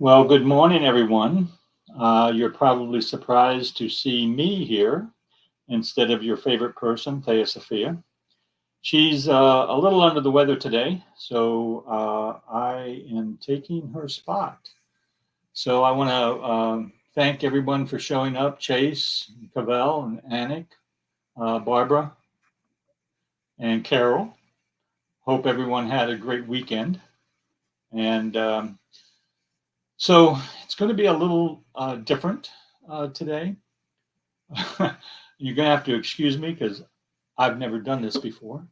Well, good morning, everyone. You're probably surprised to see me here instead of your favorite person, TheoSophia. She's a little under the weather today, so I am taking her spot. So I want to thank everyone for showing up, Chase, Cavell, and Anik, Barbara, and Carol. Hope everyone had a great weekend. And so it's going to be a little different today. You're going to have to excuse me because I've never done this before.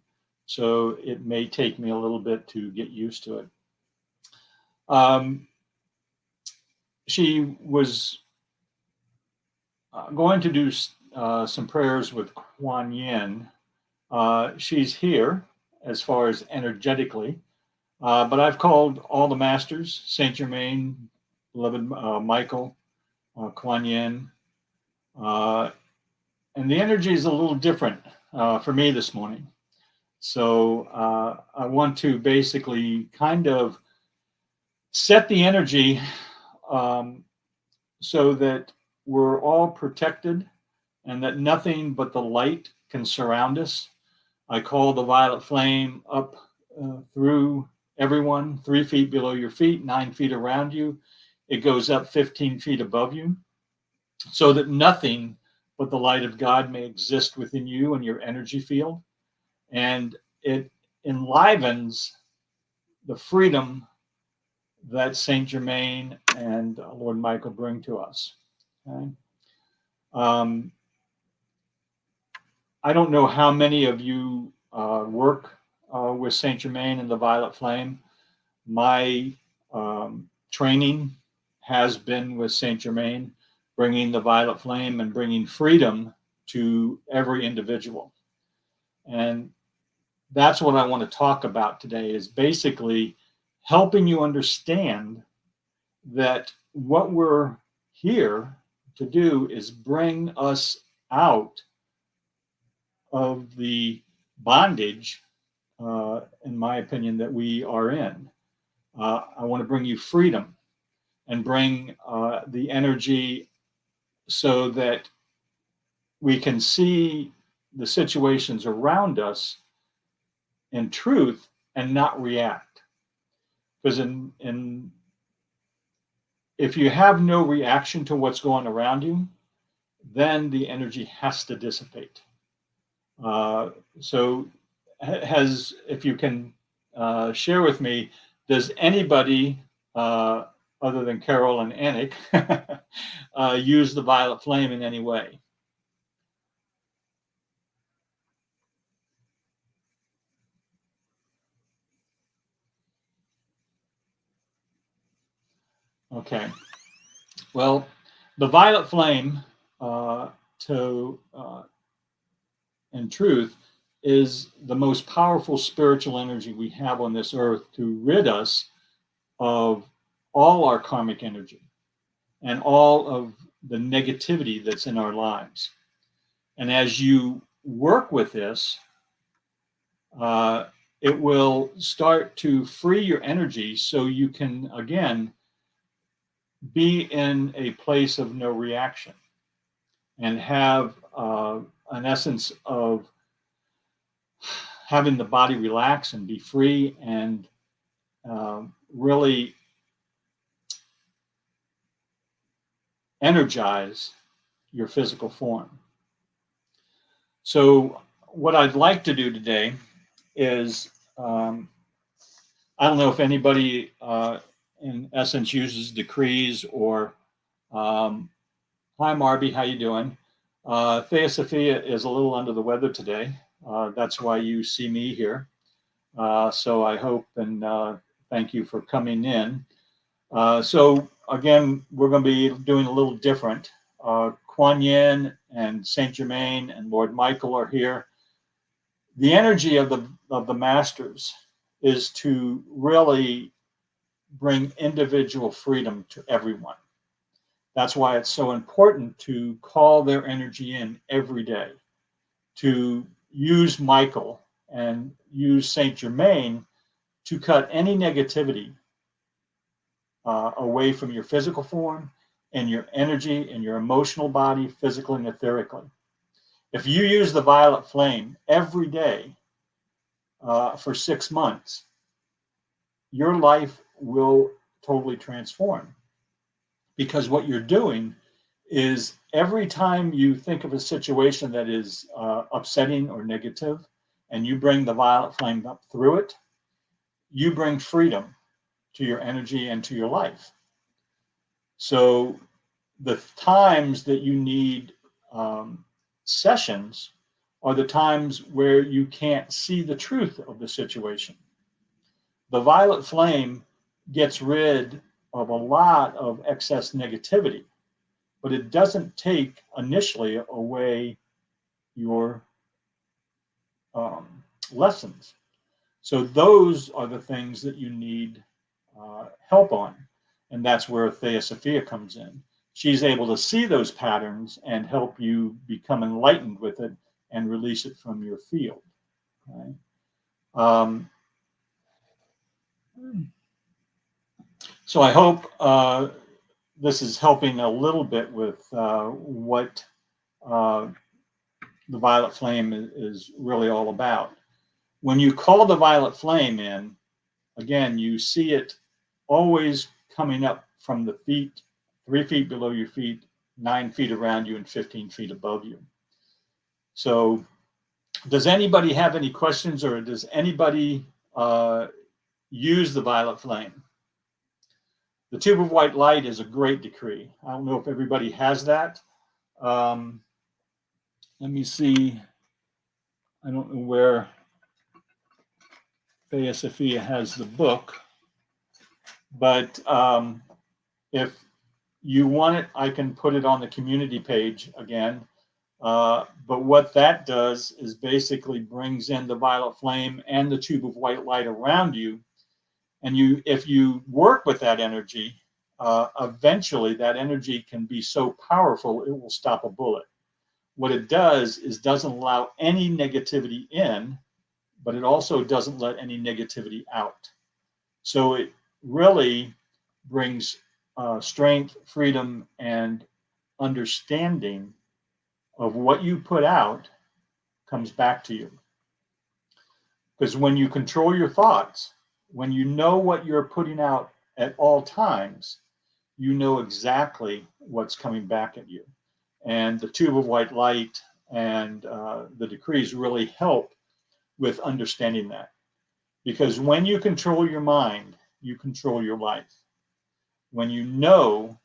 So it may take me a little bit to get used to it. She was going to do some prayers with Kuan Yin. She's here as far as energetically, but I've called all the masters, Saint Germain, beloved Michael, Kuan Yin, and the energy is a little different for me this morning. So I want to basically kind of set the energy so that we're all protected and that nothing but the light can surround us. I call the violet flame up through everyone, 3 feet below your feet, 9 feet around you. It goes up 15 feet above you so that nothing but the light of God may exist within you and your energy field. And it enlivens the freedom that Saint Germain and Lord Michael bring to us. Okay? I don't know how many of you work with Saint Germain and the Violet Flame. My training has been with Saint Germain, bringing the Violet Flame and bringing freedom to every individual. And that's what I want to talk about today, is basically helping you understand that what we're here to do is bring us out of the bondage, in my opinion, that we are in. I want to bring you freedom and bring the energy so that we can see the situations around us in truth and not react. Because if you have no reaction to what's going around you, then the energy has to dissipate. So if you can share with me, does anybody other than Carol and Anik use the violet flame in any way? Okay. Well, the violet flame, in truth, is the most powerful spiritual energy we have on this earth to rid us of all our karmic energy and all of the negativity that's in our lives. And as you work with this, it will start to free your energy so you can, again, be in a place of no reaction and have an essence of having the body relax and be free and really energize your physical form. So what I'd like to do today is, I don't know if anybody in essence uses decrees or, hi Marby, how you doing? TheoSophia is a little under the weather today. That's why you see me here. So I hope and thank you for coming in. So again, we're going to be doing a little different. Kuan Yin and Saint Germain and Lord Michael are here. The energy of the masters is to really bring individual freedom to everyone. That's why it's so important to call their energy in every day, to use Michael and use Saint Germain to cut any negativity away from your physical form and your energy and your emotional body, physically and etherically. If you use the violet flame every day for 6 months, your life will totally transform. Because what you're doing is every time you think of a situation that is upsetting or negative, and you bring the violet flame up through it, you bring freedom to your energy and to your life. So the times that you need sessions are the times where you can't see the truth of the situation. The violet flame gets rid of a lot of excess negativity, but it doesn't take initially away your lessons. So those are the things that you need help on. And that's where TheoSophia comes in. She's able to see those patterns and help you become enlightened with it and release it from your field. Right? So I hope this is helping a little bit with what the violet flame is really all about. When you call the violet flame in, again, you see it always coming up from the feet, 3 feet below your feet, 9 feet around you, and 15 feet above you. So does anybody have any questions, or does anybody use the violet flame? The tube of white light is a great decree. I don't know if everybody has that. Let me see. I don't know where TheoSophia has the book, but if you want it, I can put it on the community page again. But what that does is basically brings in the violet flame and the tube of white light around you. And if you work with that energy, eventually that energy can be so powerful it will stop a bullet. What it does is doesn't allow any negativity in, but it also doesn't let any negativity out. So it really brings strength, freedom, and understanding of what you put out comes back to you. Because when you control your thoughts, when you know what you're putting out at all times, you know exactly what's coming back at you. And the tube of white light and the decrees really help with understanding that. Because when you control your mind, you control your life. When you know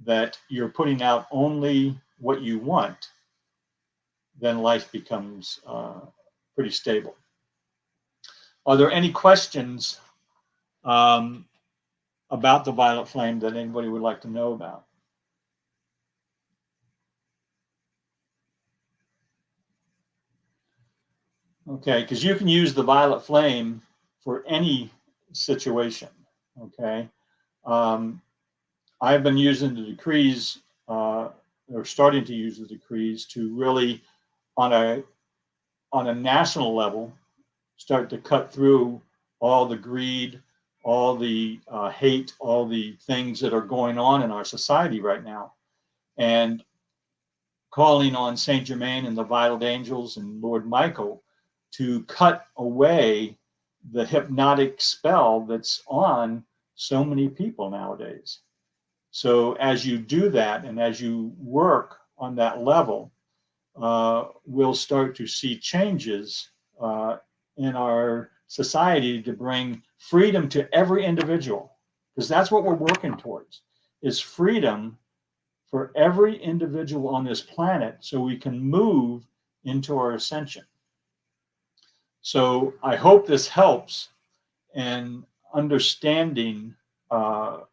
that you're putting out only what you want, then life becomes pretty stable. Are there any questions about the violet flame that anybody would like to know about? Okay, because you can use the violet flame for any situation. Okay, I've been using the decrees, or starting to use the decrees to really, on a national level, start to cut through all the greed, all the hate, all the things that are going on in our society right now, and calling on Saint Germain and the Violet Angels and Lord Michael to cut away the hypnotic spell that's on so many people nowadays. So as you do that, and as you work on that level, we'll start to see changes in our society to bring freedom to every individual, because that's what we're working towards, is freedom for every individual on this planet, so we can move into our ascension. So I hope this helps in understanding what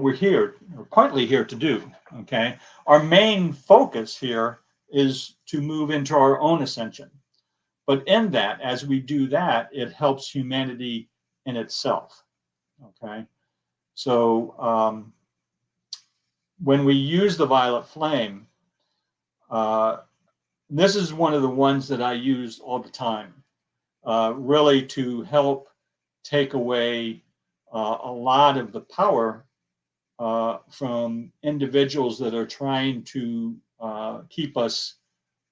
we're here, or partly here to do. Okay, our main focus here is to move into our own ascension. But in that, as we do that, it helps humanity in itself. Okay, so when we use the violet flame, this is one of the ones that I use all the time, really to help take away a lot of the power from individuals that are trying to keep us,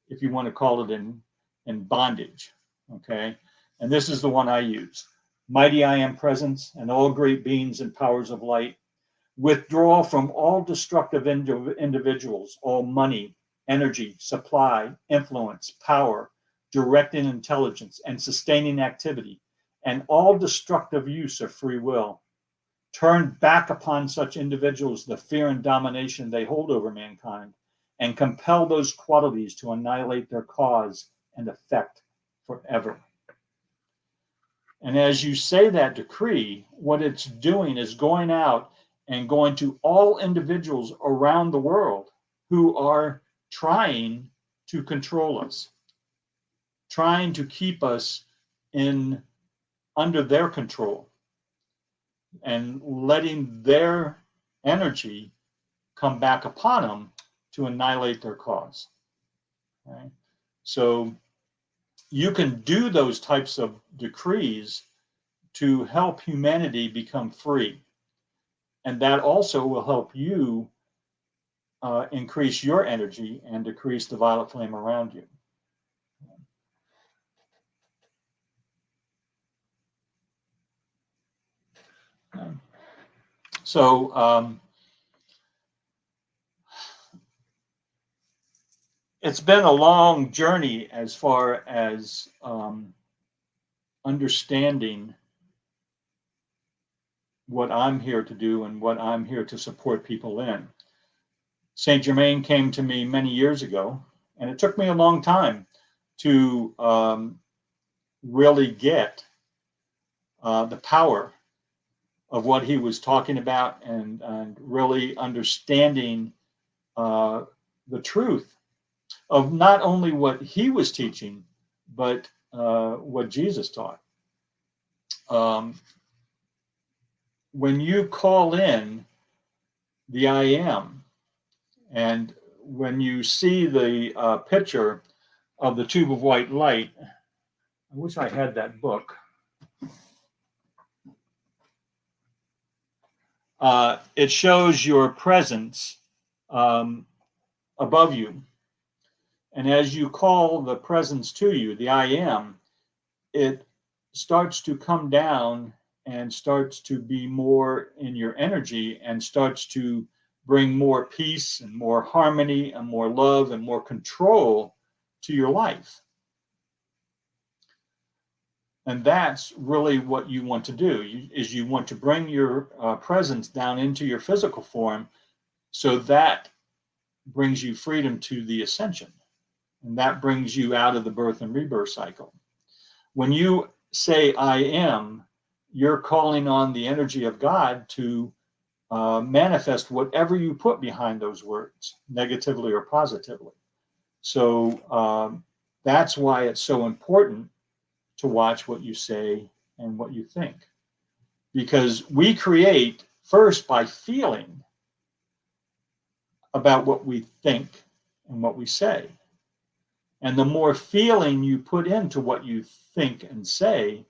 if you want to call it, in bondage. Okay, and this is the one I use: Mighty I Am Presence and all great beings and powers of light, withdraw from all destructive individuals all money, energy, supply, influence, power, directing intelligence, and sustaining activity, and all destructive use of free will. Turn back upon such individuals the fear and domination they hold over mankind, and compel those qualities to annihilate their cause and effect forever. And as you say that decree, what it's doing is going out and going to all individuals around the world who are trying to control us, trying to keep us under their control, and letting their energy come back upon them to annihilate their cause. Okay? So you can do those types of decrees to help humanity become free. And that also will help you increase your energy and decrease the violet flame around you. So it's been a long journey as far as understanding what I'm here to do and what I'm here to support people in. Saint Germain came to me many years ago, and it took me a long time to really get the power of what he was talking about, and really understanding the truth of not only what he was teaching, but what Jesus taught. When you call in the I Am, and when you see the picture of the tube of white light, I wish I had that book. It shows your presence above you. And as you call the presence to you, the I Am, it starts to come down and starts to be more in your energy and starts to bring more peace and more harmony and more love and more control to your life. And that's really what you want to do, is you want to bring your presence down into your physical form, so that brings you freedom to the ascension. And that brings you out of the birth and rebirth cycle. When you say I am, you're calling on the energy of God to manifest whatever you put behind those words, negatively or positively. So that's why it's so important to watch what you say and what you think. Because we create first by feeling about what we think and what we say. And the more feeling you put into what you think and say,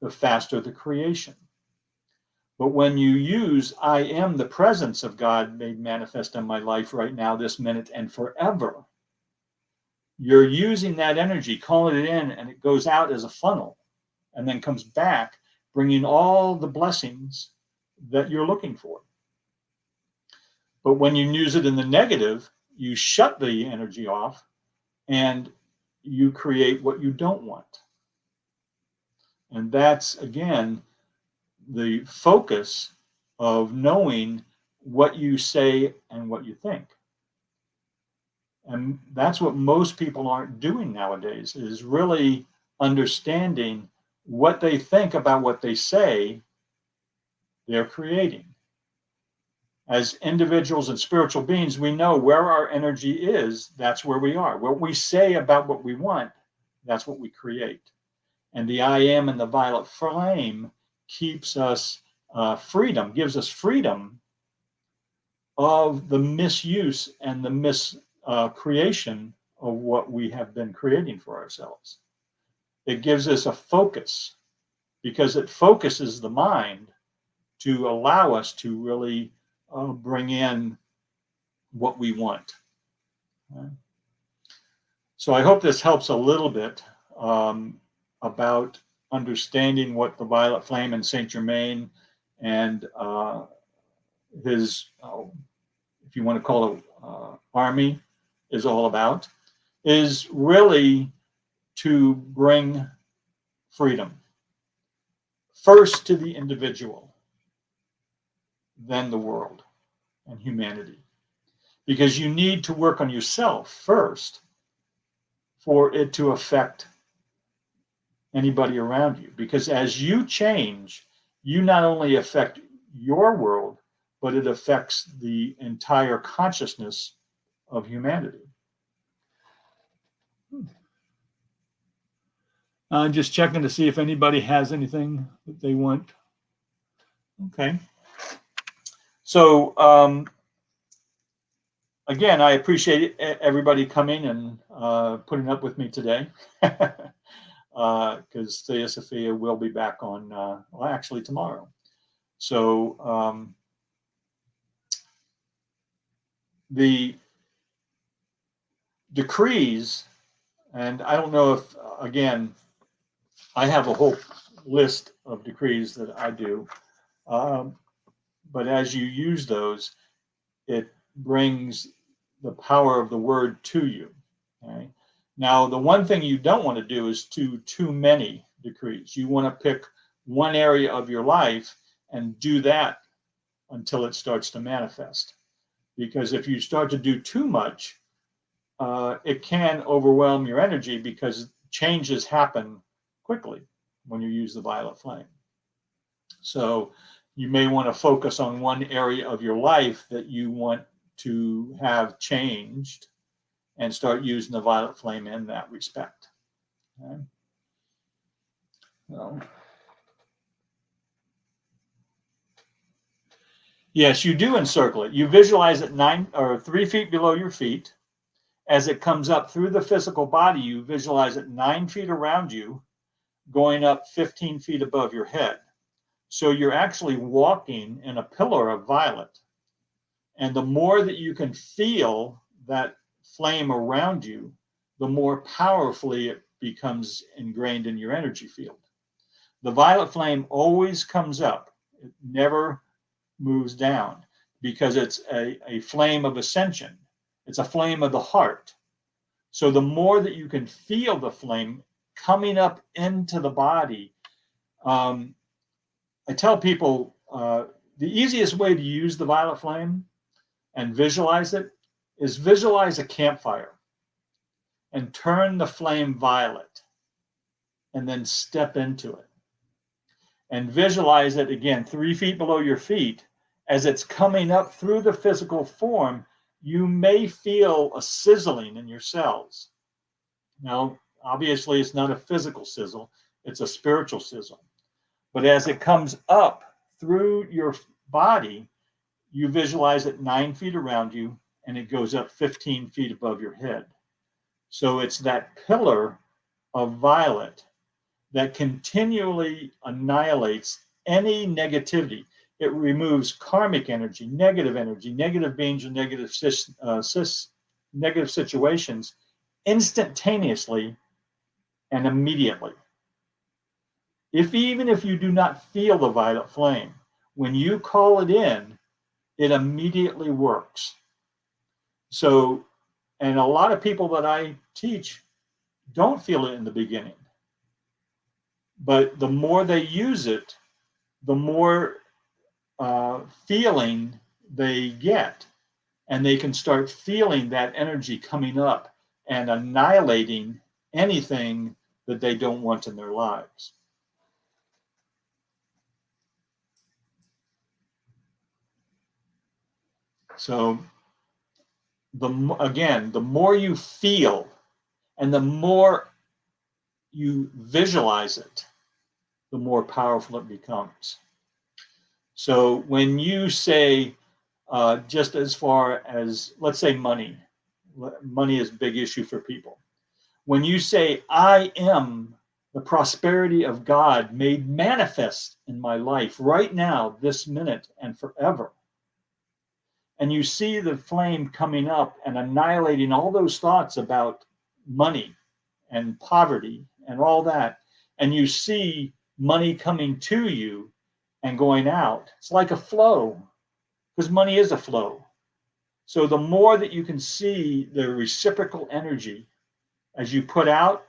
the faster the creation. But when you use I am the presence of God made manifest in my life right now, this minute, and forever, you're using that energy, calling it in, and it goes out as a funnel and then comes back, bringing all the blessings that you're looking for. But when you use it in the negative, you shut the energy off and you create what you don't want. And that's, again, the focus of knowing what you say and what you think. And that's what most people aren't doing nowadays, is really understanding what they think about what they say they're creating. As individuals and spiritual beings, we know where our energy is, that's where we are. What we say about what we want, that's what we create. And the I am and the violet flame keeps us freedom, gives us freedom of the misuse and the miscreation of what we have been creating for ourselves. It gives us a focus, because it focuses the mind to allow us to really bring in what we want. So I hope this helps a little bit about understanding what the violet flame and Saint Germain and his, if you want to call it army, is all about, is really to bring freedom first to the individual, then the world and humanity. Because you need to work on yourself first for it to affect anybody around you. Because as you change, you not only affect your world, but it affects the entire consciousness of humanity. Just checking to see if anybody has anything that they want. Okay. So, again, I appreciate everybody coming and putting up with me today. Because TheoSophia will be back on, well, actually tomorrow. So the decrees, and I don't know if, again, I have a whole list of decrees that I do, but as you use those, it brings the power of the word to you. Okay? Now, the one thing you don't want to do is do too many decrees. You want to pick one area of your life and do that until it starts to manifest. Because if you start to do too much, it can overwhelm your energy because changes happen quickly when you use the violet flame. So you may want to focus on one area of your life that you want to have changed and start using the violet flame in that respect. Okay? So, yes, you do encircle it. You visualize it 3 feet below your feet. As it comes up through the physical body, you visualize it 9 feet around you, going up 15 feet above your head. So you're actually walking in a pillar of violet. And the more that you can feel that flame around you, the more powerfully it becomes ingrained in your energy field. The violet flame always comes up. It never moves down because it's a flame of ascension. It's a flame of the heart. So the more that you can feel the flame coming up into the body, I tell people the easiest way to use the violet flame and visualize it is visualize a campfire and turn the flame violet and then step into it. And visualize it again 3 feet below your feet. As it's coming up through the physical form, you may feel a sizzling in your cells. Now, obviously, it's not a physical sizzle, it's a spiritual sizzle. But as it comes up through your body, you visualize it 9 feet around you, and it goes up 15 feet above your head. So it's that pillar of violet that continually annihilates any negativity. It removes karmic energy, negative beings, and negative situations instantaneously and immediately. Even if you do not feel the violet flame, when you call it in, it immediately works. So, and a lot of people that I teach don't feel it in the beginning. But the more they use it, the more feeling they get. And they can start feeling that energy coming up and annihilating anything that they don't want in their lives. So, the more you feel and the more you visualize it, the more powerful it becomes. So when you say, just as far as, let's say money is a big issue for people. When you say, I am the prosperity of God made manifest in my life right now, this minute, and forever. And you see the flame coming up and annihilating all those thoughts about money and poverty and all that. And you see money coming to you and going out. It's like a flow, because money is a flow. So the more that you can see the reciprocal energy as you put out,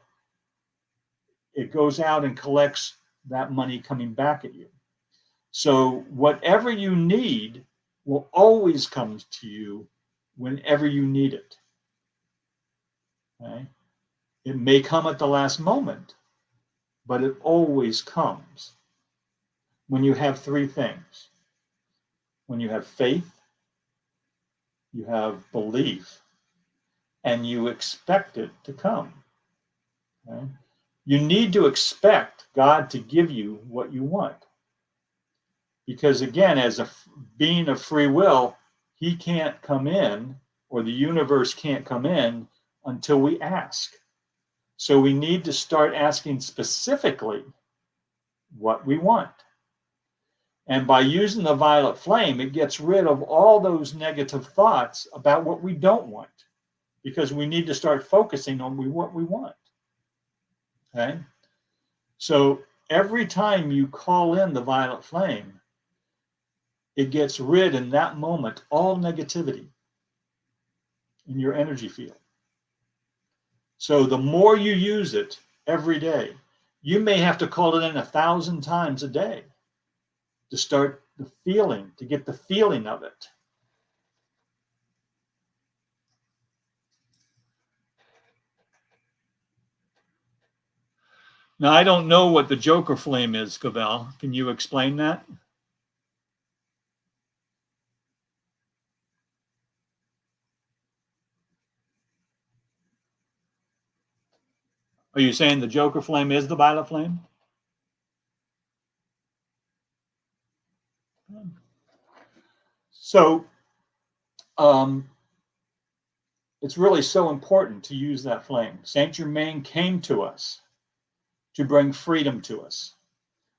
it goes out and collects that money coming back at you. So whatever you need will always come to you whenever you need it. Okay? It may come at the last moment, but it always comes when you have three things. When you have faith, you have belief, and you expect it to come. Okay? You need to expect God to give you what you want. Because again, as a being of free will, he can't come in, or the universe can't come in until we ask. So we need to start asking specifically what we want. And by using the violet flame, it gets rid of all those negative thoughts about what we don't want, because we need to start focusing on what we want. Okay? So every time you call in the violet flame, it gets rid in that moment all negativity in your energy field. So the more you use it every day, you may have to call it in 1,000 times a day to start the feeling, to get the feeling of it. Now, I don't know what the Joker flame is, Cavell. Can you explain that? Are you saying the Joker flame is the violet flame? So it's really so important to use that flame. Saint Germain came to us to bring freedom to us.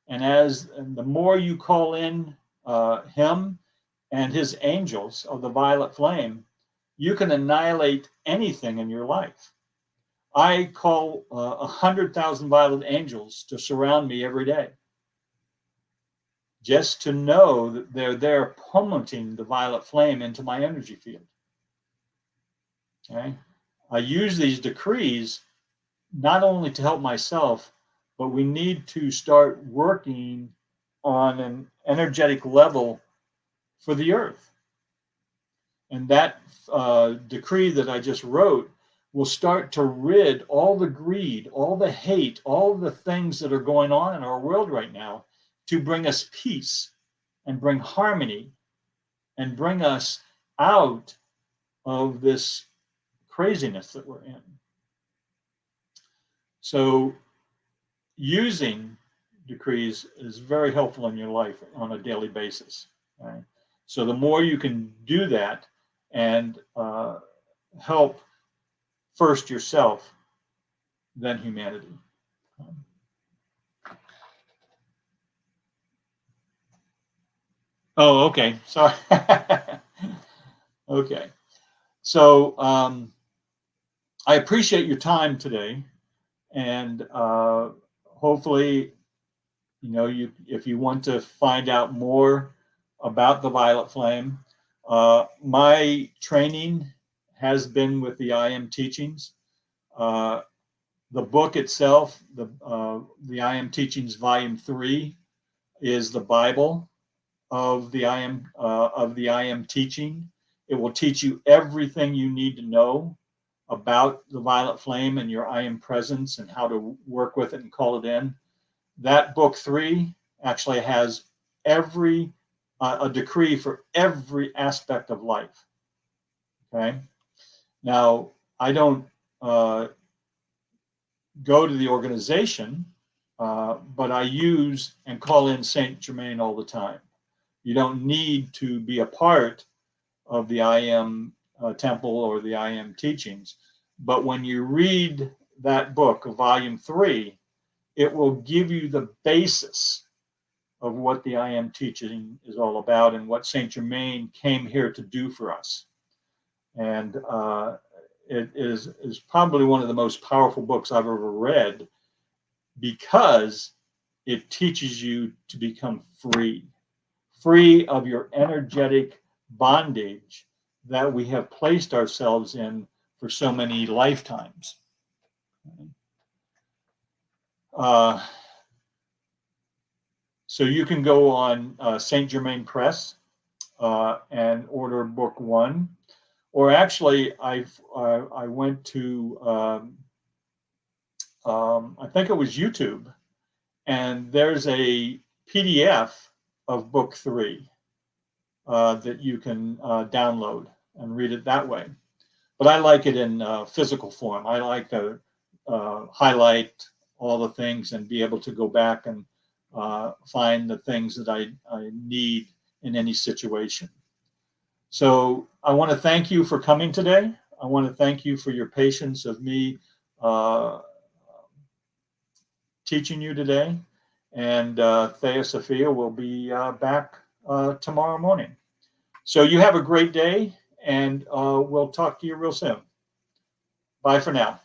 And the more you call in him and his angels of the violet flame, you can annihilate anything in your life. I call 100,000 violet angels to surround me every day, just to know that they're there pummeling the violet flame into my energy field. Okay? I use these decrees not only to help myself, but we need to start working on an energetic level for the earth. And that decree that I just wrote will start to rid all the greed, all the hate, all the things that are going on in our world right now, to bring us peace and bring harmony and bring us out of this craziness that we're in. So using decrees is very helpful in your life on a daily basis. Right? So the more you can do that and help first yourself, then humanity. Oh, okay. Sorry. Okay. So I appreciate your time today, and hopefully, if you want to find out more about the violet flame, my training has been with the I Am teachings. The book itself, the I Am Teachings Volume 3, is the Bible of the I Am teaching. It will teach you everything you need to know about the violet flame and your I Am presence and how to work with it and call it in. That book 3 actually has a decree for every aspect of life. Okay. Now, I don't go to the organization, but I use and call in Saint Germain all the time. You don't need to be a part of the I Am temple or the I Am teachings, but when you read that book, Volume 3, it will give you the basis of what the I Am teaching is all about and what Saint Germain came here to do for us. And it is probably one of the most powerful books I've ever read, because it teaches you to become free of your energetic bondage that we have placed ourselves in for so many lifetimes. So you can go on Saint Germain Press and order book 1, or actually I went to I think it was YouTube, and there's a PDF of book 3 that you can download and read it that way. But I like it in physical form. I like to highlight all the things and be able to go back and find the things that I need in any situation. So I want to thank you for coming today. I want to thank you for your patience of me teaching you today. And TheoSophia will be back tomorrow morning. So you have a great day, and we'll talk to you real soon. Bye for now.